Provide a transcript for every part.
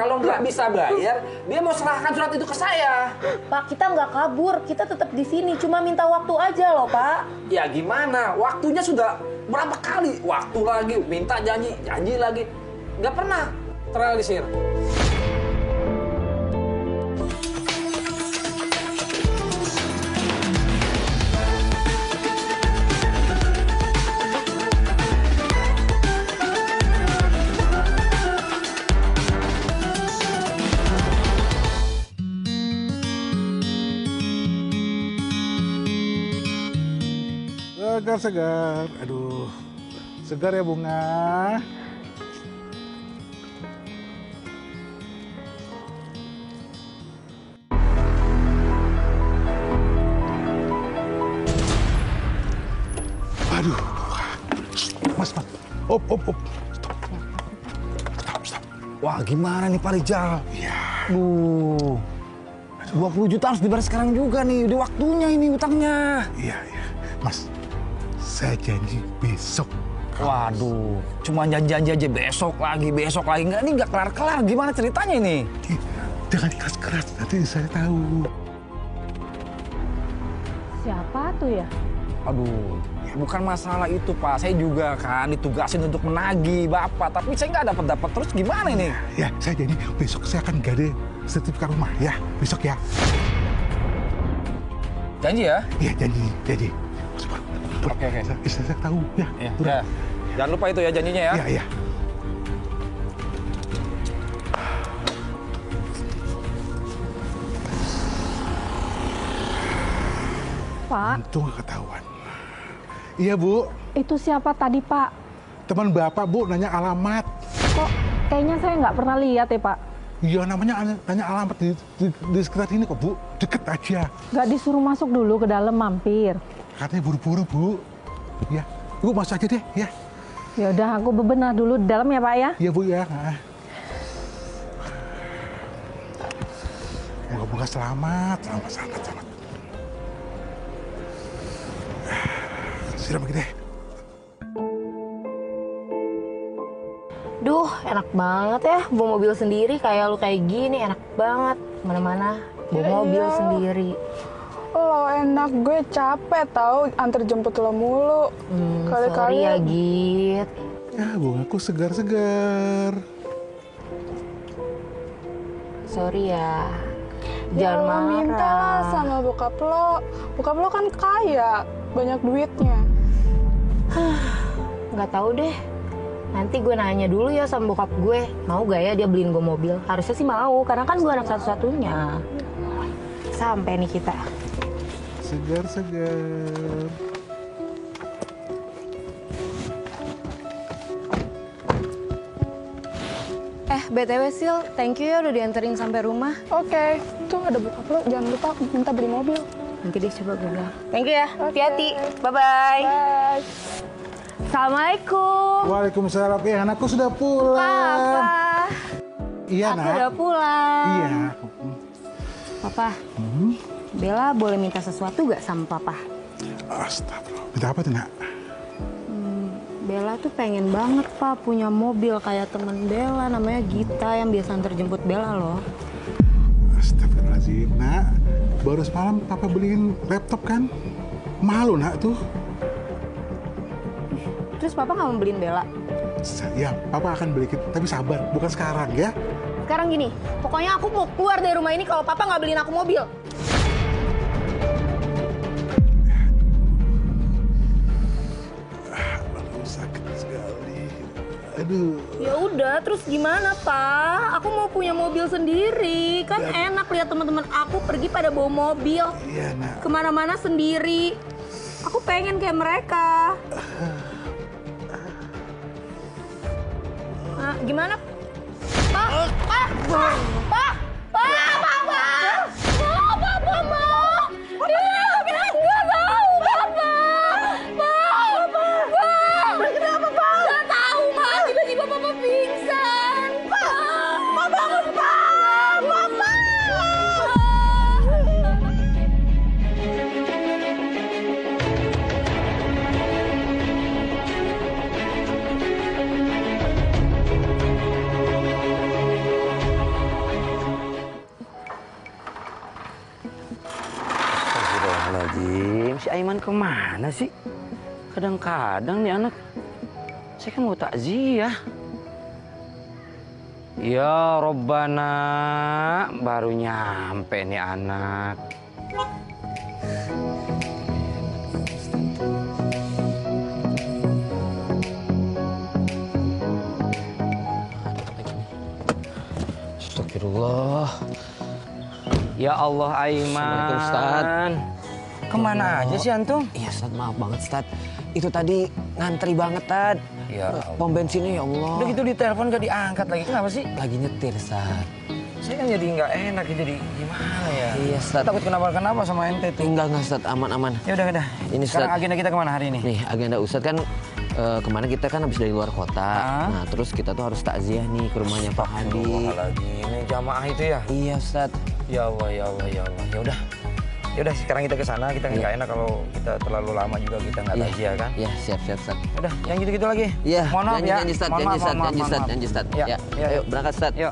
Kalau nggak bisa bayar, dia mau serahkan surat itu ke saya. Pak, kita nggak kabur, kita tetap di sini. Cuma minta waktu aja loh, Pak. Ya gimana? Waktunya sudah berapa kali? Waktu lagi, minta janji, janji lagi. Nggak pernah terrealisir. Segar. Aduh, segar ya Bunga. Aduh, mas. Op. Stop. Wah, gimana nih Pak Rijal? Iya. 20 juta harus dibayar sekarang juga nih. Udah waktunya ini utangnya. Iya. Mas, saya janji besok. Waduh, cuma janji aja besok lagi. Nggak, ini nggak kelar-kelar. Gimana ceritanya ini? Jangan keras-keras, nanti saya tahu. Siapa tuh ya? Aduh, bukan masalah itu Pak. Saya juga kan ditugasin untuk menagih Bapak. Tapi saya nggak dapat terus gimana ini? Ya, saya janji besok saya akan gade sertifikat rumah ya. Besok ya. Janji ya? Iya, janji. Oke. Saya tahu ya. Ya. Jangan lupa itu ya janjinya ya. Iya. Pak. Untung gak ketahuan. Iya, Bu. Itu siapa tadi, Pak? Teman Bapak, Bu, nanya alamat. Kok kayaknya saya nggak pernah lihat ya, Pak? Iya, namanya nanya alamat di sekitar ini kok, Bu. Deket aja. Nggak disuruh masuk dulu ke dalam, mampir. Katanya buru-buru, Bu. Ya, Bu masuk aja deh, ya. Ya udah, aku bebenah dulu di dalam ya, Pak ya. Iya, Bu ya. Moga-moga selamat. Siram lagi deh. Duh, enak banget ya bawa mobil sendiri. Kayak lu kayak gini, enak banget. Mana-mana bawa mobil sendiri. Lo enak, gue capek tau antar jemput lo mulu. Sorry ya, Git. Ya, Bunga, aku segar-segar. Sorry ya. Ya Jangan lo marah. minta lah sama bokap lo. Bokap lo kan kaya, banyak duitnya. Nggak tahu deh. Nanti gue nanya dulu ya sama bokap gue. Mau gak ya dia beliin gue mobil? Harusnya sih mau, karena kan gue anak satu-satunya. Sampai nih kita. Segar-segar. BTW Sil, thank you ya udah dianterin sampai rumah. Oke, tuh ada bokap lo, jangan lupa minta beli mobil. Nanti deh coba gue bilang. Thank you ya, hati-hati. Bye-bye. Bye. Assalamualaikum. Waalaikumsalam. Anakku sudah pulang. Papa. Iya, Aku Nak. udah pulang. Iya. Papa, Bella boleh minta sesuatu gak sama Papa? Astagfirullah. Minta apa tuh, Nak? Bella tuh pengen banget, Pak, punya mobil kayak temen Bella, namanya Gita, yang biasa antar jemput Bella loh. Astagfirullahaladzim, Nak. Baru semalam Papa beliin laptop kan? Malu, Nak, tuh. Terus Papa nggak mau beliin Bella? Ya, Papa akan beliin, tapi sabar. Bukan sekarang, ya. Sekarang gini, pokoknya aku mau keluar dari rumah ini kalau Papa nggak beliin aku mobil. Aduh, sakit sekali. Aduh. Ya udah, terus gimana, Pak? Aku mau punya mobil sendiri. Kan enak lihat teman-teman aku pergi pada bawa mobil. Iya, Nak. Kemana-mana sendiri. Aku pengen kayak mereka. Nah, gimana? Pak! Pak! Pak! Pak! Pak! Papa! Mau, Papa mau! Nggak tahu, Papa! Pak! Pak! Kenapa, Pak? Nggak tahu, Pak. Tiba-tiba Papa pingsan. Pak! Pak, bangun, Pak! Papa! Aiman kemana sih? Kadang-kadang nih anak, saya kan mau takziah. Ya Robbana, baru nyampe nih anak. Astagfirullah. Ya Allah, Aiman. Assalamualaikum, Ustaz. Kemana aja sih antum? Iya, Ustaz, maaf banget, Ustaz. Itu tadi ngantri banget, Tad. Ya Pom bensinnya, ya Allah. udah gitu ditelepon gak diangkat lagi. Kenapa sih? Lagi nyetir, Ustaz. Saya kan jadi nggak enak, jadi gimana ya? Iya, Ustaz. Takut kenapa sama ente tuh. Enggak, Ustaz. Aman-aman. Ya udah. Ini, Sekarang Ustaz. agenda kita kemana hari ini? Nih, agenda Ustaz kan kemarin kita kan habis dari luar kota. Nah, terus kita tuh harus takziah nih ke rumahnya Pak Hadi. Lagi ini jamaah itu ya? Iya, Ustaz. Ya Allah. Ya udah sekarang kita ke sana. Kita nggak enak kalau kita terlalu lama juga kita nggak takziah kan? Iya, siap, Ustaz. Udah, yang gitu-gitu lagi. Iya, Mohon maaf ya. janji, Ustaz. Mohon Janji, maaf, Ustaz. mohon Janji, maaf, Ustaz. mohon Janji, Ustaz. Ya, Ya, ya. ayo berangkat, Ustaz. Yuk.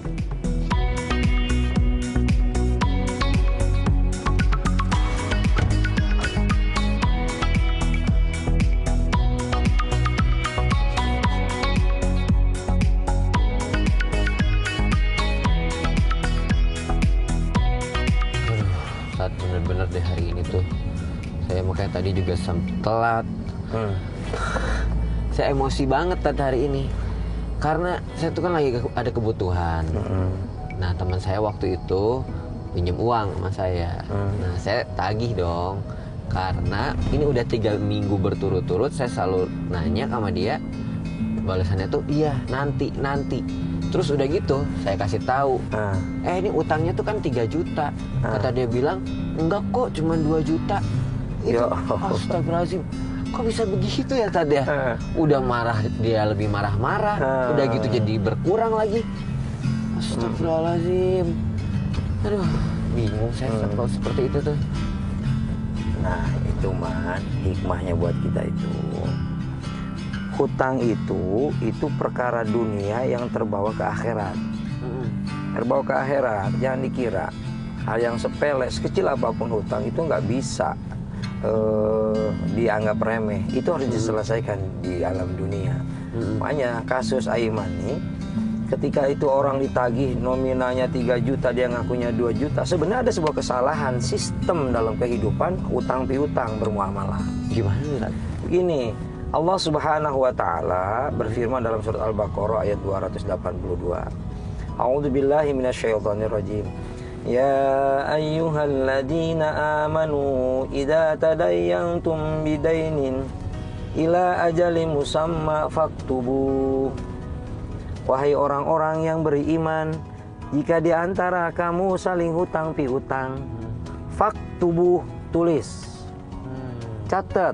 Saat bener-bener deh hari ini tuh saya makanya tadi juga telat. Saya emosi banget tadi hari ini karena saya tuh kan lagi ada kebutuhan. Nah, teman saya waktu itu pinjam uang sama saya. Nah, saya tagih dong karena ini udah 3 minggu berturut-turut saya selalu nanya sama dia, balasannya tuh iya nanti. Terus udah gitu saya kasih tahu, ini utangnya tuh kan 3 juta. Kata dia bilang enggak kok, cuma 2 juta. Itu astagfirullahaladzim, kok bisa begitu ya tadi ya? Udah marah, dia lebih marah-marah. Udah gitu jadi berkurang lagi. Astagfirullahaladzim. Aduh, bingung saya kalau seperti itu tuh. Nah, itu Man, hikmahnya buat kita itu. Hutang itu perkara dunia yang terbawa ke akhirat. Terbawa ke akhirat, jangan dikira hal yang sepele, sekecil apapun hutang itu nggak bisa dianggap remeh. Itu harus diselesaikan di alam dunia. Makanya kasus Aiman nih, ketika itu orang ditagih nominalnya 3 juta, dia ngakunya 2 juta. Sebenarnya ada sebuah kesalahan sistem dalam kehidupan utang piutang bermuamalah. Gimana nih? Begini, Allah Subhanahu wa taala berfirman dalam surat Al-Baqarah ayat 282. A'udzubillahi minasyaitonirrajim. Ya ayyuhalladzina amanu idza tadayyantum bidainin ila ajalin musamma faktubu. Wahai orang-orang yang beriman, jika di antara kamu saling hutang piutang, faktubu, tulis. Catat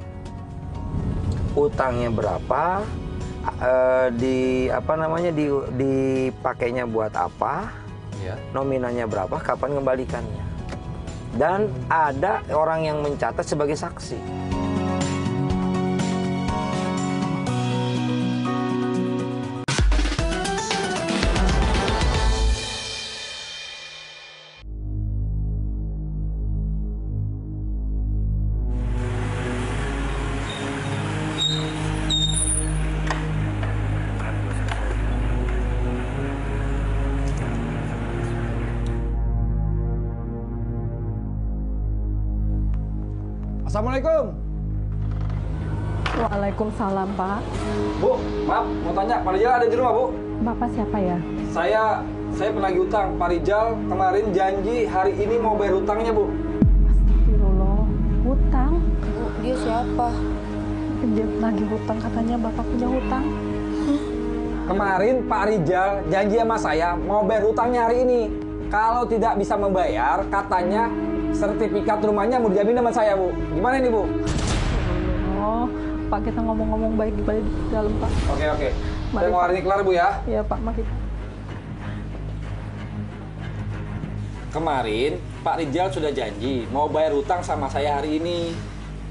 utangnya berapa, dipakainya buat apa, nominalnya berapa, kapan kembalikannya, dan ada orang yang mencatat sebagai saksi. Assalamualaikum. Waalaikumsalam, Pak. Bu, maaf, mau tanya, Pak Rijal ada di rumah, Bu? Bapak siapa ya? Saya penagih utang. Pak Rijal kemarin janji hari ini mau bayar hutangnya, Bu. Astagfirullah. Hutang? Bu, dia siapa? Dia nagih hutang, katanya Bapak punya hutang. Kemarin Pak Rijal janji sama saya mau bayar hutangnya hari ini. Kalau tidak bisa membayar, katanya sertifikat rumahnya mau dijamin sama saya, Bu. Gimana ini, Bu? Oh, Pak, kita ngomong-ngomong baik di dalam, Pak. Oke. Mari, Saya mau hari ini kelar, Bu, ya. Iya, Pak, mari. Kemarin Pak Rijal sudah janji mau bayar hutang sama saya hari ini.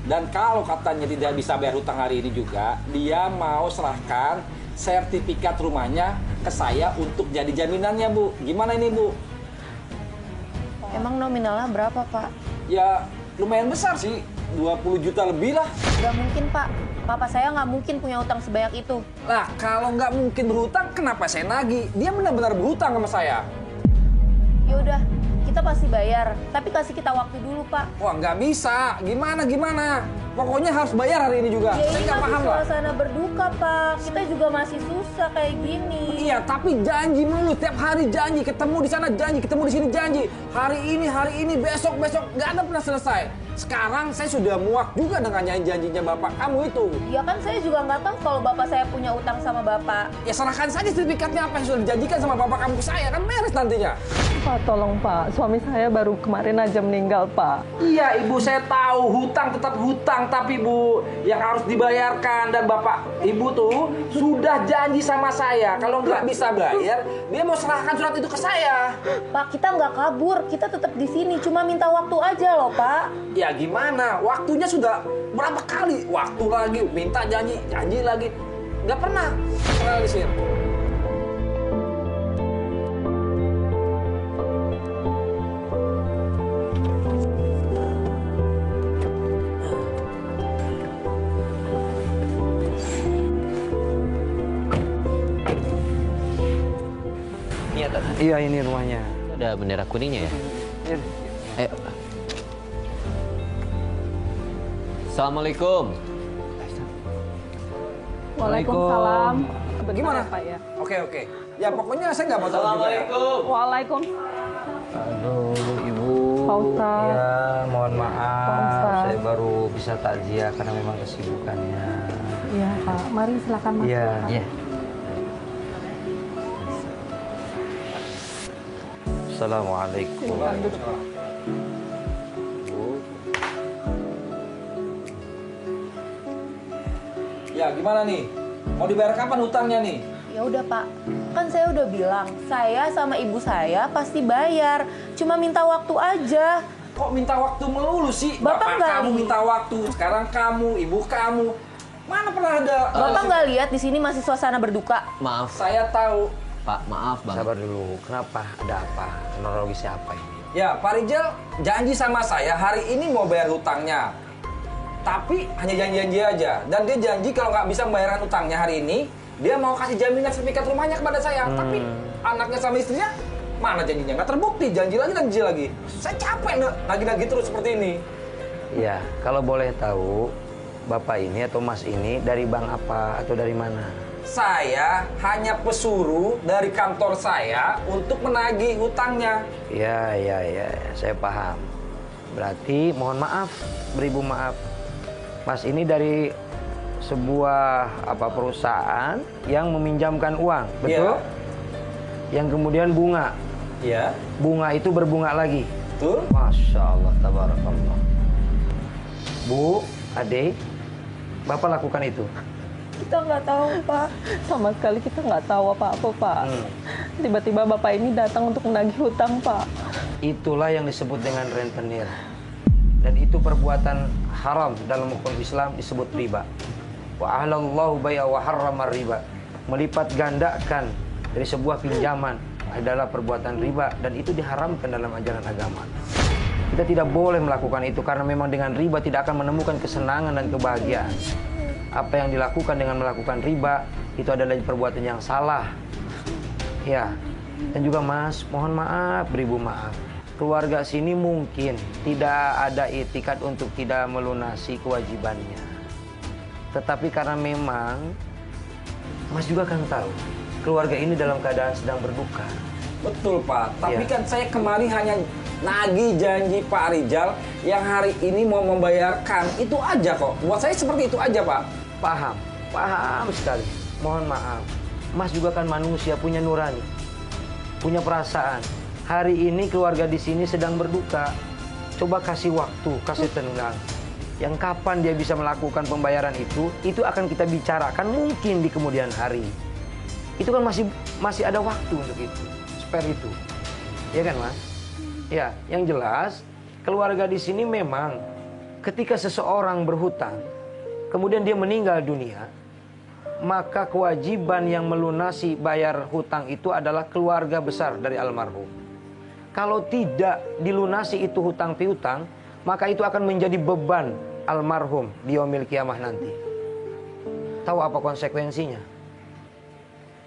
Dan kalau katanya tidak bisa bayar hutang hari ini juga, dia mau serahkan sertifikat rumahnya ke saya untuk jadi jaminannya, Bu. Gimana ini, Bu? Emang nominalnya berapa, Pak? Ya lumayan besar sih, 20 juta lebih lah. Gak mungkin, Pak. Papa saya nggak mungkin punya utang sebanyak itu. Lah, kalau nggak mungkin berhutang, kenapa saya nagih? Dia benar-benar berhutang sama saya. Ya udah, kita pasti bayar. Tapi kasih kita waktu dulu, Pak. Wah, nggak bisa. Gimana? Pokoknya harus bayar hari ini juga. Ya Saya ini nggak masih paham lah. suasana berduka, Pak. Kita juga masih susah kayak gini. Iya, tapi janji melulu. Tiap hari janji. Ketemu di sana janji. Ketemu di sini janji. Hari ini, besok. Nggak ada pernah selesai. Sekarang saya sudah muak juga dengan janjinya bapak kamu itu. Ya kan saya juga nggak tahu kalau bapak saya punya utang sama bapak. Ya serahkan saja sertifikatnya apa yang sudah dijanjikan sama bapak kamu ke saya. Kan beres nantinya. Pak, tolong Pak. Suami saya baru kemarin aja meninggal, Pak. Iya, Ibu, saya tahu hutang tetap hutang, tapi Bu, yang harus dibayarkan dan Bapak Ibu tuh sudah janji sama saya kalau nggak bisa bayar, dia mau serahkan surat itu ke saya. Pak, kita nggak kabur. Kita tetap di sini. Cuma minta waktu aja loh, Pak. Ya gimana? Waktunya sudah berapa kali? Waktu lagi, minta janji lagi. Nggak pernah realisir. Iya, ini rumahnya. Ada bendera kuningnya ya? Iya. Ayo. Assalamualaikum. Waalaikumsalam. Bentar Gimana? ya, Pak ya. Oke. Ya pokoknya saya nggak mau tahu juga. Assalamualaikum. Waalaikumsalam. Aduh, Ibu. Pak Ustadz. Ya, mohon Pak maaf. Ustadz. Saya baru bisa takziah karena memang kesibukannya. Iya, Pak. Mari silakan masuk. Iya. Pak. Iya. Assalamualaikum. Silakan duduk. Ya gimana nih? Mau dibayar kapan hutangnya nih? Ya udah, Pak. Kan saya udah bilang, saya sama ibu saya pasti bayar. Cuma minta waktu aja. Kok minta waktu melulu sih? Bapak nggak kamu lihat. minta waktu, sekarang kamu, ibu kamu. Mana pernah ada? Bapak nggak lihat di sini masih suasana berduka? Maaf, Saya tahu. Pak. Maaf, Bang. Sabar dulu. Kenapa? Ada apa? Kronologi siapa ini? Ya, Pak Rijal janji sama saya hari ini mau bayar hutangnya. Tapi hanya janji-janji aja. Dan dia janji kalau nggak bisa membayarkan hutangnya hari ini, dia mau kasih jaminan sertifikat rumahnya kepada saya. Tapi anaknya sama istrinya, mana janjinya? Nggak terbukti. Janji lagi. Saya capek nagih-nagih terus seperti ini. Iya, kalau boleh tahu, Bapak ini atau Mas ini dari bank apa atau dari mana? Saya hanya pesuruh dari kantor saya untuk menagih hutangnya. Ya, saya paham. Berarti mohon maaf, beribu maaf. Mas ini dari sebuah perusahaan yang meminjamkan uang, betul? Yang kemudian bunga. Iya. Bunga itu berbunga lagi. Betul. Masya Allah, tabarakallah. Bu, Ade, Bapak lakukan itu. Kita nggak tahu, Pak. Sama sekali kita nggak tahu apa-apa, Pak. Tiba-tiba Bapak ini datang untuk menagih hutang, Pak. Itulah yang disebut dengan rentenir. Dan itu perbuatan haram dalam hukum Islam disebut riba. Wa ahlallahu bai'a wa harrama riba. Melipat gandakan dari sebuah pinjaman adalah perbuatan riba dan itu diharamkan dalam ajaran agama. Kita tidak boleh melakukan itu karena memang dengan riba tidak akan menemukan kesenangan dan kebahagiaan. Apa yang dilakukan dengan melakukan riba itu adalah perbuatan yang salah. Ya. Dan juga Mas, mohon maaf, beribu maaf. Keluarga sini mungkin tidak ada itikat untuk tidak melunasi kewajibannya. Tetapi karena memang Mas juga kan tahu keluarga ini dalam keadaan sedang berduka. Betul, Pak. Tapi Iya. kan saya kemarin hanya nagih janji Pak Rijal yang hari ini mau membayarkan. Itu aja kok. Buat saya seperti itu aja, Pak. Paham sekali. Mohon maaf. Mas juga kan manusia, punya nurani, punya perasaan. Hari ini keluarga di sini sedang berduka. Coba kasih waktu, kasih tenang. Yang kapan dia bisa melakukan pembayaran itu akan kita bicarakan mungkin di kemudian hari. Itu kan masih ada waktu untuk itu, spare itu. Ya kan, Mas? Ya, yang jelas keluarga di sini memang ketika seseorang berhutang, kemudian dia meninggal dunia, maka kewajiban yang melunasi bayar hutang itu adalah keluarga besar dari almarhum. Kalau tidak dilunasi itu hutang piutang, maka itu akan menjadi beban almarhum di yaumil kiamah nanti, tahu apa konsekuensinya?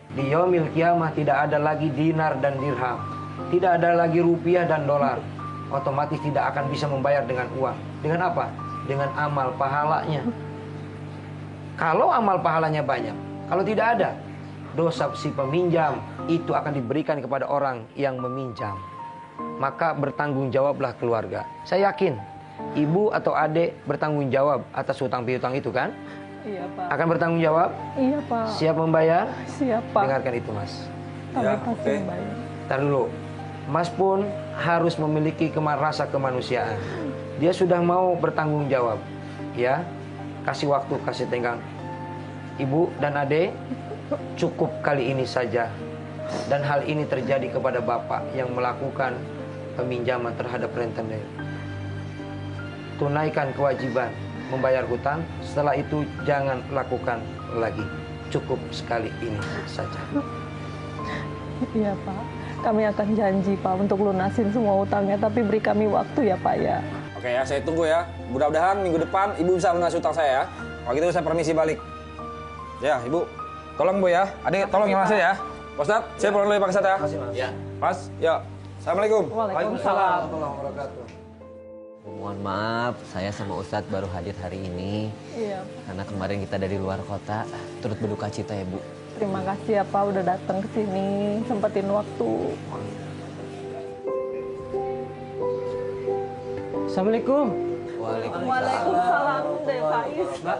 Di yaumil kiamah tidak ada lagi dinar dan dirham, tidak ada lagi rupiah dan dolar. Otomatis tidak akan bisa membayar dengan uang. Dengan apa? Dengan amal pahalanya. Kalau amal pahalanya banyak, kalau tidak ada, dosa si peminjam itu akan diberikan kepada orang yang meminjam. Maka bertanggung jawablah keluarga. Saya yakin ibu atau adik bertanggung jawab atas hutang piutang itu kan? Iya, Pak. Akan bertanggung jawab? Iya, Pak. Siap membayar? Siap, Pak. Dengarkan itu, Mas. Kami Ya, pasti oke. membayar. Ntar dulu. Mas pun harus memiliki rasa kemanusiaan. Dia sudah mau bertanggung jawab. Ya, kasih waktu, kasih tenggang. Ibu dan adik, cukup kali ini saja. Dan hal ini terjadi kepada bapak yang melakukan peminjaman terhadap rentenir. Tunaikan kewajiban membayar hutang. Setelah itu jangan lakukan lagi. Cukup sekali ini saja. Iya, Pak. Kami akan janji, Pak, untuk lunasin semua utangnya. Tapi beri kami waktu ya, Pak, ya. Oke ya, saya tunggu ya. Mudah-mudahan minggu depan Ibu bisa lunasi utang saya ya. Kalau gitu saya permisi balik. Ya, Ibu. Tolong Bu ya. Adik, tolong ya Mas ya. Pak Ustadz, saya pulang dulu ya Pak Ustadz ya. Ya. Mas, ya. Assalamualaikum. Waalaikumsalam. Mohon maaf, saya sama Ustadz baru hadir hari ini. Iya. Karena kemarin kita dari luar kota, turut berduka cita ya Bu. Terima kasih ya, Pak, udah datang ke sini, sempetin waktu. Assalamualaikum. Waalaikumsalam, Dek Faiz. Mbak.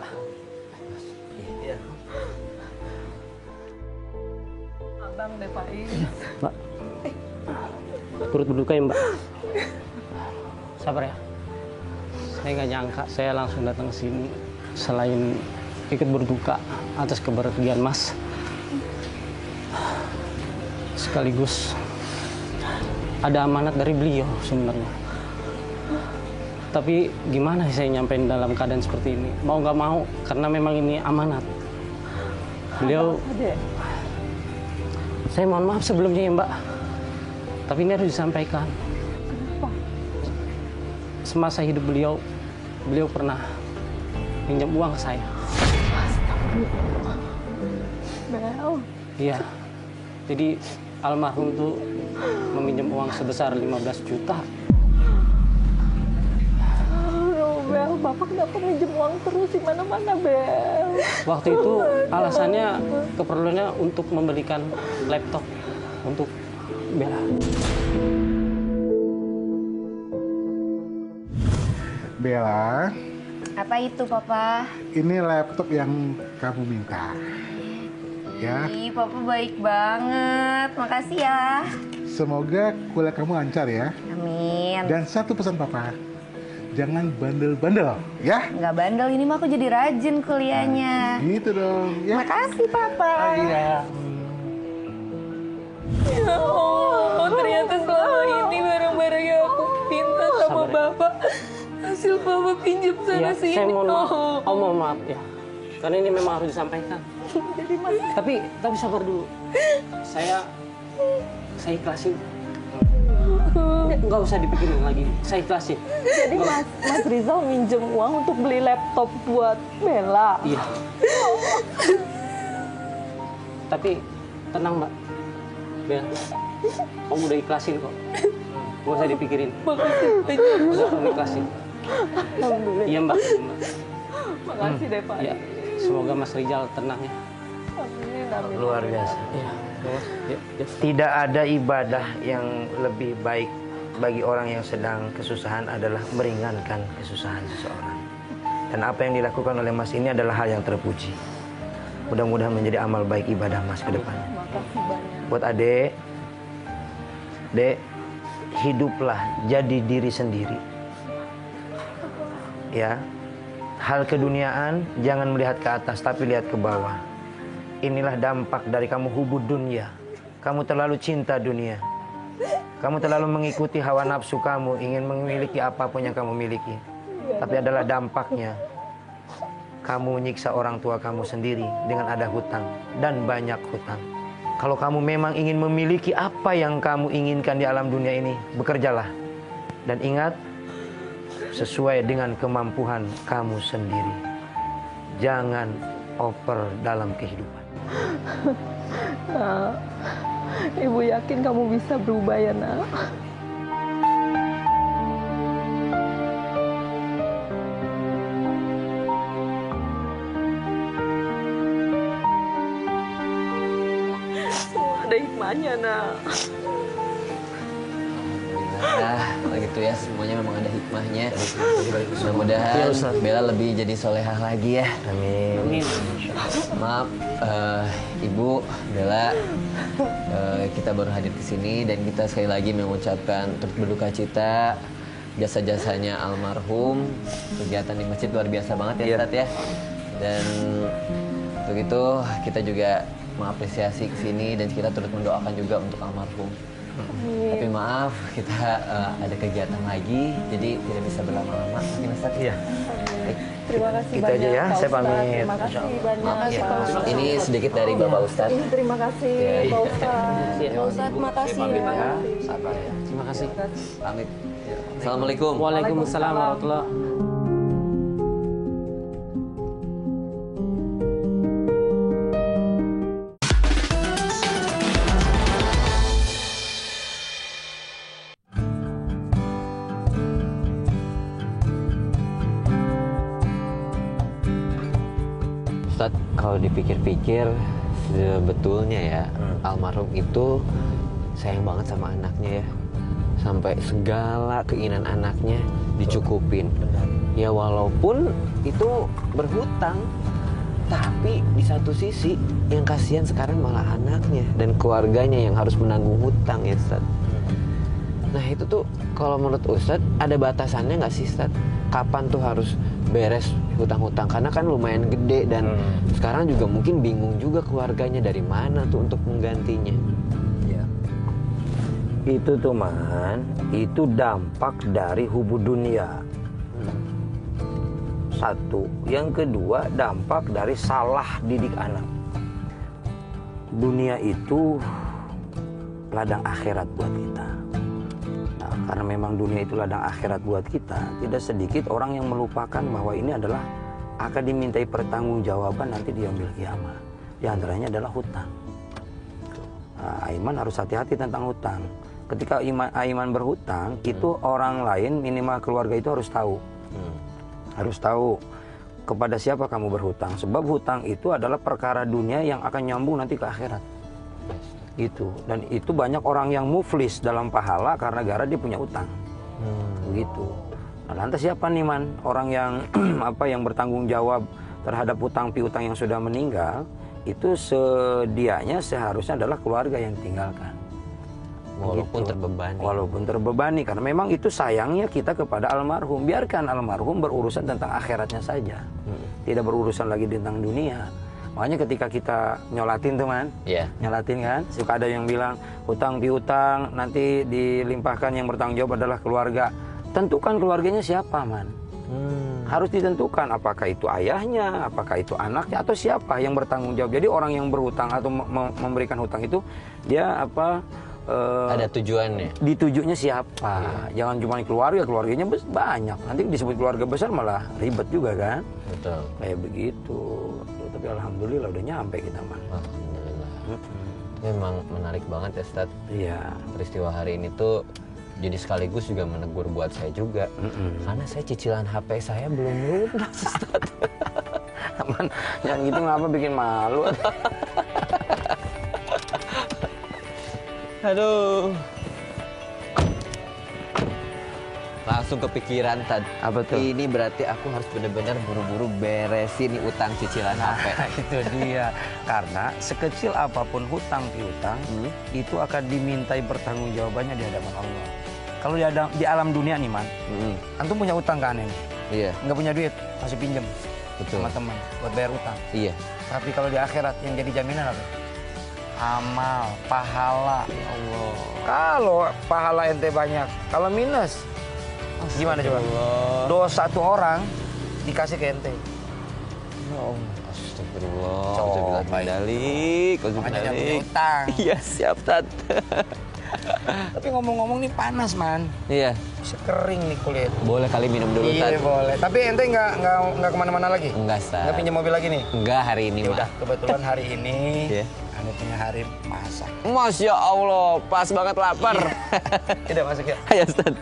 Abang Dek Faiz. Mbak. Turut berduka ya, Mbak. Sabar ya. Saya nggak nyangka saya langsung datang ke sini. Selain ikut berduka atas kepergian Mas, sekaligus ada amanat dari beliau sebenarnya. Tapi gimana saya nyampein dalam keadaan seperti ini? Mau nggak mau, karena memang ini amanat. Beliau, Dek, saya mohon maaf sebelumnya ya Mbak. Tapi ini harus disampaikan. Semasa hidup beliau pernah pinjam uang ke saya. Bel. Iya. Jadi almarhum tuh meminjam uang sebesar 15 juta. Aduh, Bel, Bapak kenapa minjem uang terus di mana-mana, Bel? Waktu itu alasannya keperluannya untuk membelikan laptop untuk Bella. Bella, Apa itu, Papa? ini laptop yang kamu minta. Ya, Ih, Papa baik banget. Makasih ya. semoga kuliah kamu lancar ya. Amin. Dan satu pesan papa, jangan bandel-bandel, ya. Nggak bandel, ini mah aku jadi rajin kuliahnya. Gitu dong, ya. Makasih, Papa. Iya. Ya Allah, ternyata selama ini barang-barang yang aku pinta sama Sabar ya. Bapak hasil Bapak pinjam sana Iya, sini. saya mohon maaf. Oh. Oh, mohon maaf ya. Karena ini memang harus disampaikan. Jadi Mas, Tapi sabar dulu. Saya ikhlasin. Nggak usah dipikirin lagi. Saya ikhlasin. jadi Mas Rizal minjem uang untuk beli laptop buat Bella. Iya. Tapi tenang Mbak. Bel, kamu udah ikhlasin kok. Nggak usah dipikirin. Makasih banyak. Udah kamu ikhlasin. Alhamdulillah. Iya Mbak. Makasih deh, Pak. Ya, semoga Mas Rizal tenang ya. Amin, amin. Luar biasa. Iya. Ya. Tidak ada ibadah yang lebih baik bagi orang yang sedang kesusahan adalah meringankan kesusahan seseorang. Dan apa yang dilakukan oleh Mas ini adalah hal yang terpuji. Mudah-mudahan menjadi amal baik ibadah Mas ke depan. Makasih banyak. Buat adek, dek, hiduplah jadi diri sendiri. Ya, hal keduniaan jangan melihat ke atas tapi lihat ke bawah. Inilah dampak dari kamu hubud dunia. Kamu terlalu cinta dunia. Kamu terlalu mengikuti hawa nafsu kamu, ingin memiliki apapun yang kamu miliki. Tapi adalah dampaknya kamu menyiksa orang tua kamu sendiri dengan ada hutang dan banyak hutang. Kalau kamu memang ingin memiliki apa yang kamu inginkan di alam dunia ini, bekerjalah. Dan ingat, sesuai dengan kemampuan kamu sendiri. Jangan over dalam kehidupan. Nak, Ibu yakin kamu bisa berubah ya, Nak? Semua ada hikmahnya, Nak. Nah, gitu ya, semuanya memang ada hikmahnya. Mudah-mudahan Bella lebih jadi solehah lagi ya. Amin. Maaf, Ibu, Bella, kita baru hadir ke sini dan kita sekali lagi mengucapkan turut berduka cita jasa-jasanya almarhum. Kegiatan di masjid luar biasa banget ya, Ustadz ya. Dan untuk itu kita juga mengapresiasi ke sini dan kita turut mendoakan juga untuk almarhum. Tapi maaf, kita ada kegiatan lagi, jadi tidak bisa berlama-lama. Mungkin Ustadz? Iya. Terima kasih Kita banyak, aja ya, Pak saya Ustadz. pamit. Terima kasih banyak, Maaf ya, Pak Ustadz. ini sedikit dari Bapak Ustadz. Ini terima kasih, Pak Ustadz. Pak Ustadz, makasih ya. Sabar ya. Terima kasih. Pamit. Assalamualaikum. Waalaikumsalam warahmatullahi. Ustadz, kalau dipikir-pikir sebetulnya ya almarhum itu sayang banget sama anaknya ya, sampai segala keinginan anaknya dicukupin. Ya walaupun itu berhutang, tapi di satu sisi yang kasihan sekarang malah anaknya dan keluarganya yang harus menanggung hutang ya Ustadz. Nah itu tuh kalau menurut Ustadz ada batasannya nggak sih Ustadz? Kapan tuh harus beres hutang-hutang? Karena kan lumayan gede dan sekarang juga mungkin bingung juga keluarganya dari mana tuh untuk menggantinya. Ya. Itu tuh man, itu dampak dari hubud dunia. Satu, yang kedua dampak dari salah didik anak. Dunia itu ladang akhirat buat kita. Nah, karena memang dunia itu ladang akhirat buat kita, tidak sedikit orang yang melupakan bahwa ini adalah akan dimintai pertanggungjawaban nanti di yaumil kiamah. Di antaranya adalah hutang. Nah, Aiman harus hati-hati tentang hutang. Ketika Aiman berhutang, itu orang lain minimal keluarga itu harus tahu. Harus tahu kepada siapa kamu berhutang. Sebab hutang itu adalah perkara dunia yang akan nyambung nanti ke akhirat. Gitu. Dan itu banyak orang yang muflis dalam pahala karena gara dia punya utang. Begitu. Nah, lantas siapa nih man? Orang yang yang bertanggung jawab terhadap hutang piutang yang sudah meninggal, itu sedianya seharusnya adalah keluarga yang ditinggalkan. Walaupun Gitu. terbebani. Walaupun terbebani, karena memang itu sayangnya kita kepada almarhum. Biarkan almarhum berurusan tentang akhiratnya saja, tidak berurusan lagi tentang dunia. Makanya ketika kita nyolatin teman, nyolatin kan, suka ada yang bilang hutang piutang nanti dilimpahkan yang bertanggung jawab adalah keluarga. Tentukan keluarganya siapa man. Harus ditentukan apakah itu ayahnya, apakah itu anaknya, atau siapa yang bertanggung jawab. Jadi orang yang berhutang atau memberikan hutang itu dia ada tujuannya. Ditujunya siapa? Jangan cuma keluarganya banyak. Nanti disebut keluarga besar malah ribet juga kan? Betul. Kayak begitu. Tapi alhamdulillah udah nyampe kita man. Alhamdulillah. Memang menarik banget ya Ustadz. Iya. Peristiwa hari ini tuh jadi sekaligus juga menegur buat saya juga. Karena saya cicilan HP saya belum lunas Ustadz. Man, yang gitu ngapa bikin malu? Aduh. Langsung kepikiran tadi. Apa tuh? Ini berarti aku harus benar-benar buru-buru beresin nih utang cicilan HP. Itu dia. Karena sekecil apapun hutang piutang itu akan dimintai pertanggungjawabannya di hadapan Allah. Kalau di alam dunia nih man, antum punya utang kan ini? Iya. Nggak punya duit, masih pinjem Betul. sama teman buat bayar utang. Iya. Tapi kalau di akhirat yang jadi jaminan apa? Amal, pahala. Allah. Kalau pahala ente banyak, kalau minus, gimana coba? Dosa satu orang dikasih ke ente. Ya Allah. Astagfirullah. Coba, Dalik. Makanya jangan punya utang. Iya, siap, Tat. Tapi ngomong-ngomong nih panas, Man. Iya. Bisa kering nih kulit. Boleh kali minum dulu, Tat. Iya, boleh. Tapi ente nggak kemana-mana lagi? Enggak, Tat. Nggak pinjam mobil lagi nih? Enggak hari ini, Ya Mak. udah, kebetulan hari ini Iya. Ane punya hari masak. Masya Allah, pas banget lapar. Udah masuk ya. Ayo, Tat.